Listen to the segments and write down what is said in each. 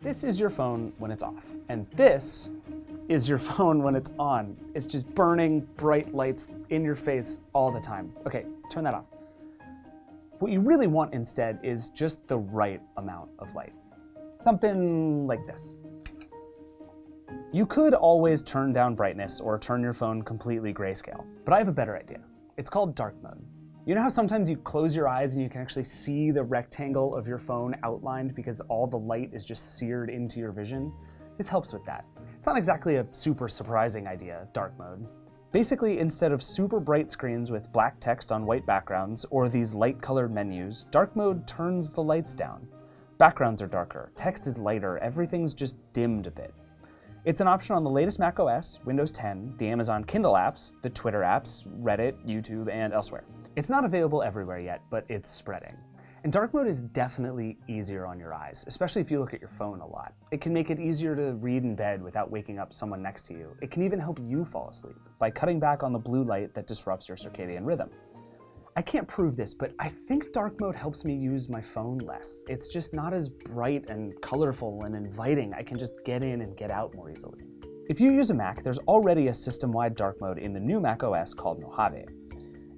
This is your phone when it's off, and this is your phone when it's on. It's just burning bright lights in your face all the time. Okay, turn that off. What you really want instead is just the right amount of light. Something like this. You could always turn down brightness or turn your phone completely grayscale, but I have a better idea. It's called dark mode. You know how sometimes you close your eyes and you can actually see the rectangle of your phone outlined because all the light is just seared into your vision? This helps with that. It's not exactly a super surprising idea, dark mode. Basically, instead of super bright screens with black text on white backgrounds or these light-colored menus, dark mode turns the lights down. Backgrounds are darker, text is lighter, everything's just dimmed a bit. It's an option on the latest Mac OS, Windows 10, the Amazon Kindle apps, the Twitter apps, Reddit, YouTube, and elsewhere. It's not available everywhere yet, but it's spreading. And dark mode is definitely easier on your eyes, especially if you look at your phone a lot. It can make it easier to read in bed without waking up someone next to you. It can even help you fall asleep by cutting back on the blue light that disrupts your circadian rhythm. I can't prove this, but I think dark mode helps me use my phone less. It's just not as bright and colorful and inviting. I can just get in and get out more easily. If you use a Mac, there's already a system-wide dark mode in the new Mac OS called Mojave.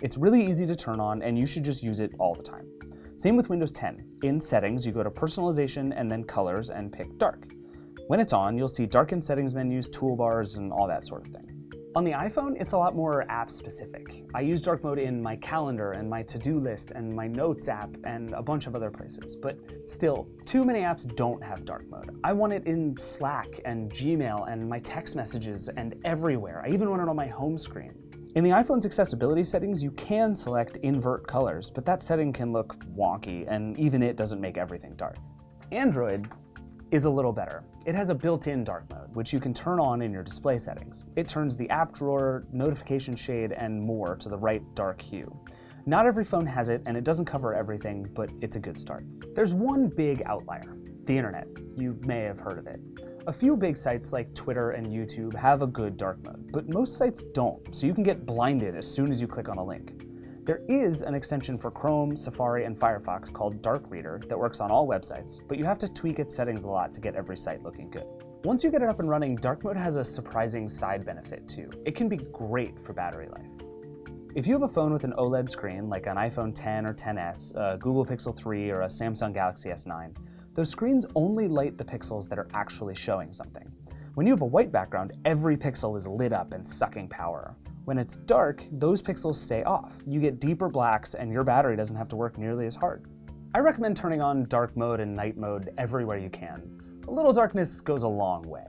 It's really easy to turn on, and you should just use it all the time. Same with Windows 10. In Settings, you go to Personalization and then Colors and pick Dark. When it's on, you'll see darken settings menus, toolbars, and all that sort of thing. On the iPhone, it's a lot more app-specific. I use dark mode in my calendar and my to-do list and my notes app and a bunch of other places, but still, too many apps don't have dark mode. I want it in Slack and Gmail and my text messages and everywhere. I even want it on my home screen. In the iPhone's accessibility settings, you can select invert colors, but that setting can look wonky, and even it doesn't make everything dark. Android is a little better. It has a built-in dark mode, which you can turn on in your display settings. It turns the app drawer, notification shade, and more to the right dark hue. Not every phone has it, and it doesn't cover everything, but it's a good start. There's one big outlier, the internet. You may have heard of it. A few big sites like Twitter and YouTube have a good dark mode, but most sites don't, so you can get blinded as soon as you click on a link. There is an extension for Chrome, Safari, and Firefox called Dark Reader that works on all websites, but you have to tweak its settings a lot to get every site looking good. Once you get it up and running, dark mode has a surprising side benefit too. It can be great for battery life. If you have a phone with an OLED screen, like an iPhone 10 or 10s, a Google Pixel 3, or a Samsung Galaxy S9, those screens only light the pixels that are actually showing something. When you have a white background, every pixel is lit up and sucking power. When it's dark, those pixels stay off. You get deeper blacks and your battery doesn't have to work nearly as hard. I recommend turning on dark mode and night mode everywhere you can. A little darkness goes a long way.